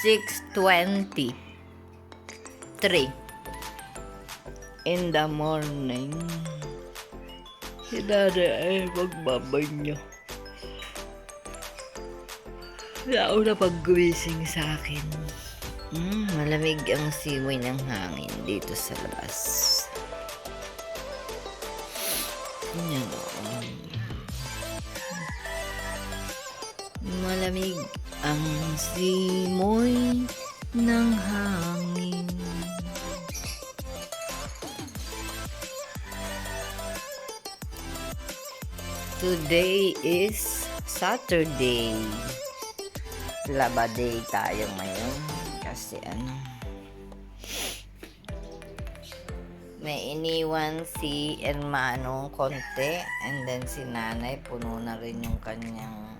6:23 in the morning. Si Dada ay magbabanyo. Nauna pag-gumising sa akin. Malamig ang simoy ng hangin dito sa labas. Yan o. Malamig ang simoy ng hangin. Today is Saturday. Laba day tayo ngayon. Kasi may iniwan si hermanong konti. And then si nanay puno na rin yung kanyang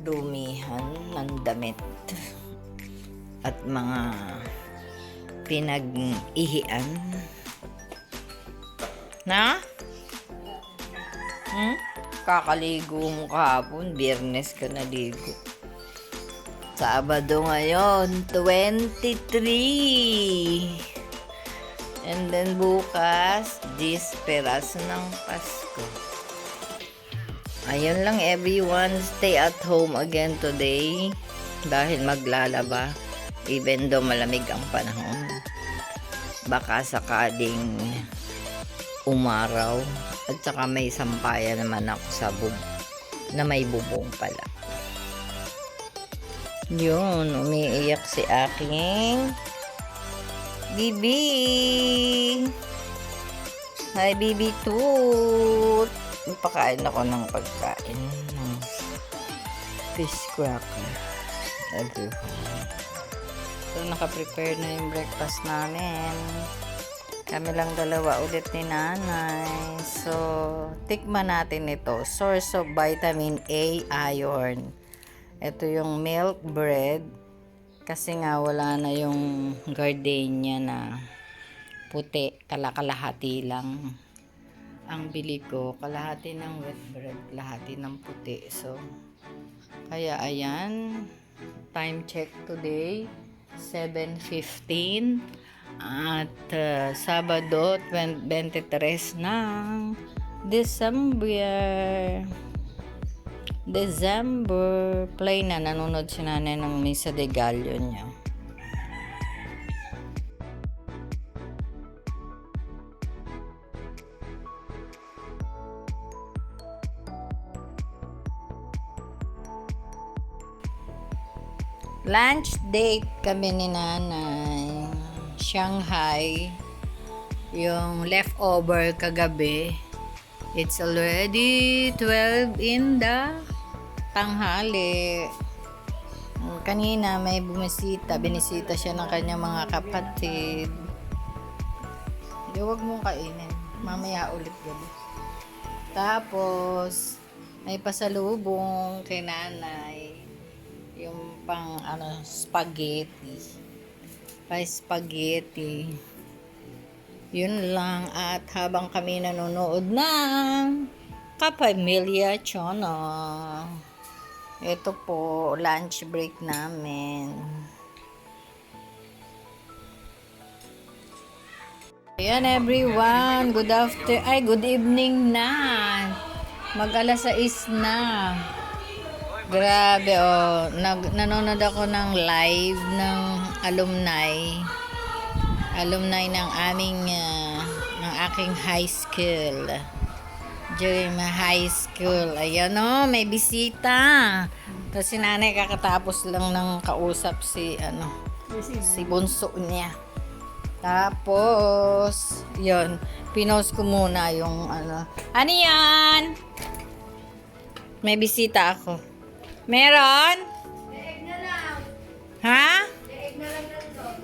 dumihan ng damit at mga pinag-ihian. Na? Kakaligo mo kahapon, Biyernes ka naligo. Sabado ngayon, 23. And then bukas, disperas ng Pasko. Ayun lang everyone, stay at home again today dahil maglalaba even though malamig ang panahon. Baka sakaling umaraw at saka may sampayan naman ako sa na may bubong pala. Yun, umiiyak si aking Bibi. Hi Bibi Toot. Ipakain ako ng pagkain ng fish cracker. So nakaprepare na yung breakfast namin. Kami lang dalawa ulit ni nanay. So, tikman natin ito. Source of vitamin A, iron. Ito yung milk bread. Kasi nga wala na yung gardenia na puti. Kalahati lang. Ang bili ko, kalahati ng wet bread, kalahati ng puti. So, kaya ayan. Time check today, 7:15. At Sabado 23 ng December. Play na, nanonood si nanay ng Misa de Gallo niya. Lunch date kami ni nanay. Shanghai, yung leftover kagabi. It's already 12 in the tanghali. Kanina may binisita siya ng kanyang mga kapatid. Di, wag mong kainin, mamaya ulit gabi. Tapos may pasalubong kay nanay, yung pang spaghetti. Yun lang. At habang kami nanonood ng Kapamilya Channel, ito po lunch break namin. Ayan everyone, good evening na. Mag-alas 6 na. Grabe nanonood ako ng live ng alumni ng ng aking high school. During my high school, ayan may bisita. Kasi nanay kakatapos lang ng kausap si bunso niya. Tapos yun, pinost ko muna yung ano yan? May bisita ako. Meron? Leeg na lang. Ha? Leeg na lang nandun.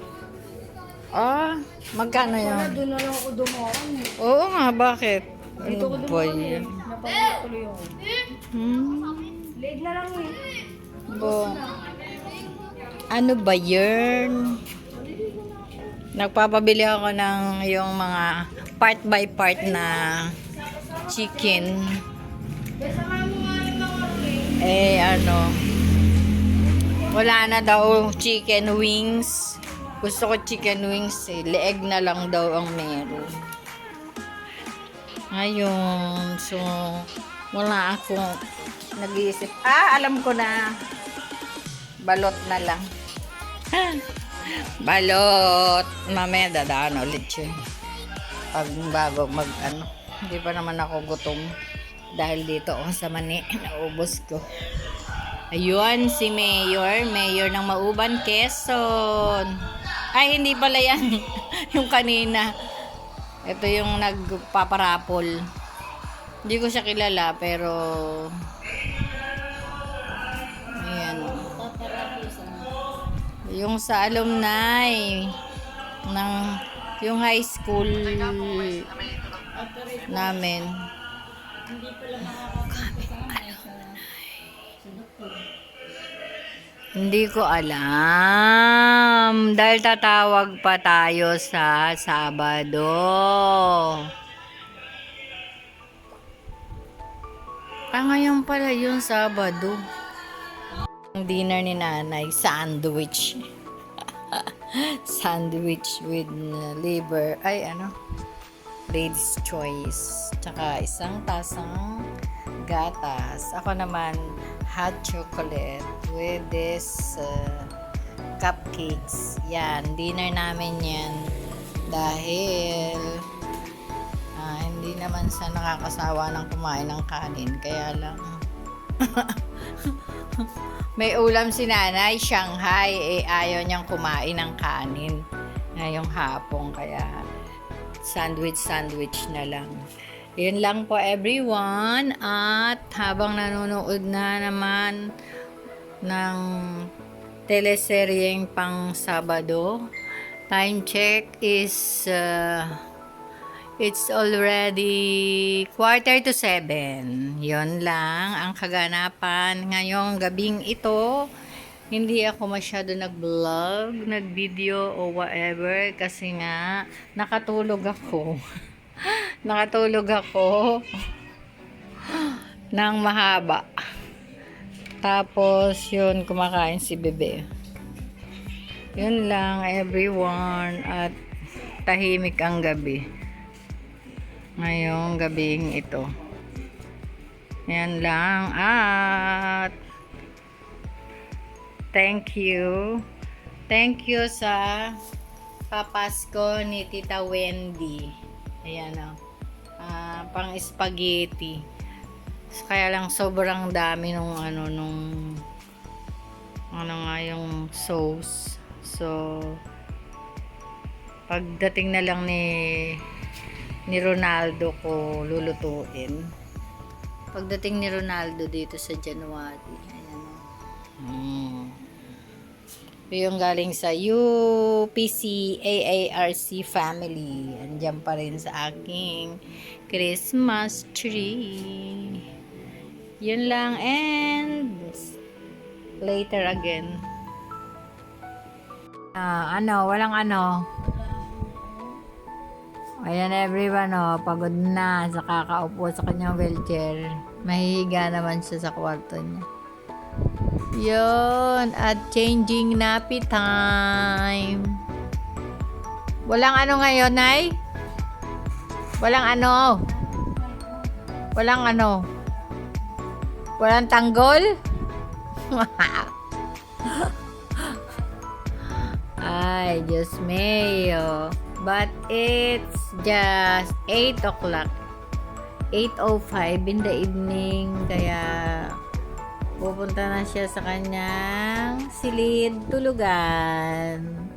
Magkano yun? Doon na lang ako dumaan. Oo nga, bakit? Dito ko dumaan. Napagatuloy ako. Leeg na lang Ano ba yun? Nagpapabili ako ng yung mga part by part na chicken. wala na daw chicken wings. Gusto ko chicken wings eh. Leeg na lang daw ang meron. Ayun. So, wala akong nag-iisip. Alam ko na. Balot na lang. Balot. Mamaya dadaan ulit yun. Pag bago hindi pa naman ako gutom. Dahil dito ako sa mani. Naubos ko. Ayun, si Mayor. Mayor ng Mauban, Quezon. Ay, hindi pala yan. Yung kanina. Ito yung nagpaparapol. Hindi ko siya kilala, pero ayan. Yung sa alumni ng yung high school namin. Hindi ko alam. Dahil tatawag pa tayo sa Sabado. Ngayon pala yung Sabado. Ang dinner ni nanay, sandwich. Sandwich with liver. Lady's choice. Tsaka isang tasang gatas. Ako naman, hot chocolate with this cupcakes. Yan, dinner namin yan. Dahil hindi naman sa nakakasawa ng kumain ng kanin. Kaya lang may ulam si nanay, Shanghai. Ayaw niyang kumain ng kanin ngayong hapon. Kaya sandwich na lang. Yun lang po everyone. At habang nanonood na naman ng teleseryeng pang Sabado, time check is it's already 6:45. Yun lang ang kaganapan ngayong gabing ito. Hindi ako masyado nag-vlog, nag-video o whatever kasi nga nakatulog ako. Nakatulog ako ng mahaba. Tapos yun, kumakain si bebe. Yun lang everyone, at tahimik ang gabi ngayong gabing ito. Yan lang, at thank you sa papasko ni Tita Wendy. Ayan pang spaghetti. Kaya lang sobrang dami nung yung sauce. So pagdating na lang ni Ronaldo ko lulutuin. Pagdating ni Ronaldo dito sa January. Ayan. Yung galing sa UPC AARC family. Andiyan pa rin sa aking Christmas tree. Yun lang, and later again. Walang Ayan everyone, pagod na sa kakaupo sa kanyang wheelchair. Mahihiga naman siya sa kwarto niya. Yun, at changing nappy time. Walang ngayon, Nay? Walang Walang tanggol? Ay, Diyos mío. But it's just 8 o'clock. 8:05 in the evening. Kaya pupunta na siya sa kanyang silid tulugan.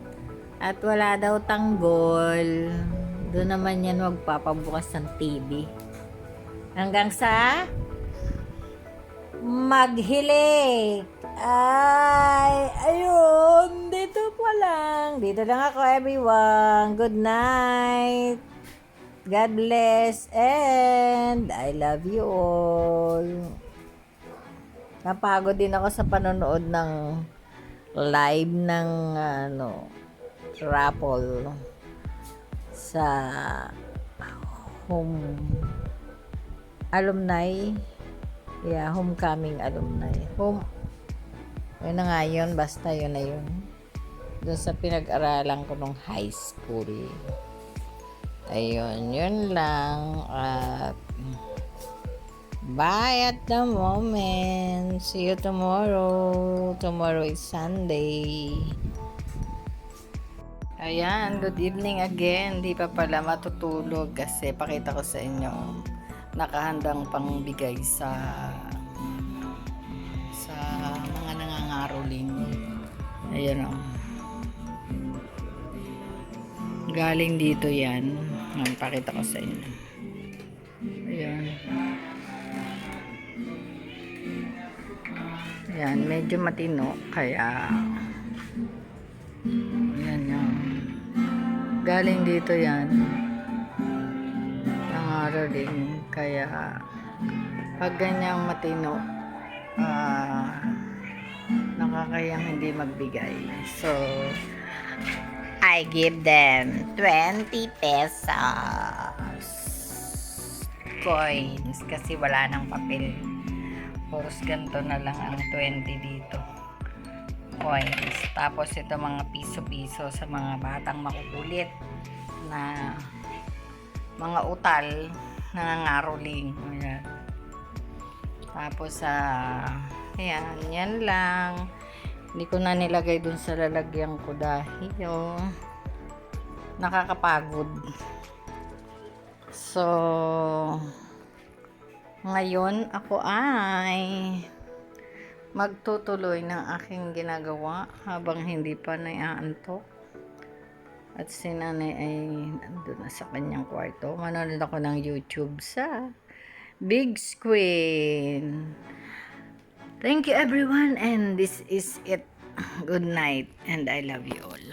At wala daw tanggol. Doon naman yan magpapabukas ng TV. Hanggang sa maghilik. Ayun. Dito lang ako everyone. Good night. God bless. And I love you all. Napagod din ako sa panonood ng live ng raffle sa home alumni Yeah, homecoming alumni. Yun na nga yun, basta yun na yun. Doon sa pinag-aralan ko nung high school. Ayun, yun lang. At bye at the moment. See you tomorrow. Tomorrow is Sunday. Ayan, good evening again. Di pa pala matutulog kasi pakita ko sa inyo nakahandang pangbigay sa mga nangangaroling. Ayan o. Galing dito yan. Ayan, pakita ko sa inyo. Ayan. Ayan, medyo matino. Kaya ayan yan. Galing dito yan. Nangaroling. Kaya pag ganyang matino, nakakayang hindi magbigay. So, I give them 20 pesos coins kasi wala nang papel. Puros ganito na lang ang 20 dito. Coins. Tapos ito mga piso-piso sa mga batang makukulit na mga utal na nangaroling. Ayan. Tapos ayan, yan lang. Hindi ko na nilagay dun sa lalagyan ko dahil nakakapagod. So, ngayon ako ay magtutuloy ng aking ginagawa habang hindi pa naiaantok. At si nanay ay nandun na sa kanyang kwarto. Manonood ako ng YouTube sa big screen. Thank you everyone, and this is it. Good night and I love you all.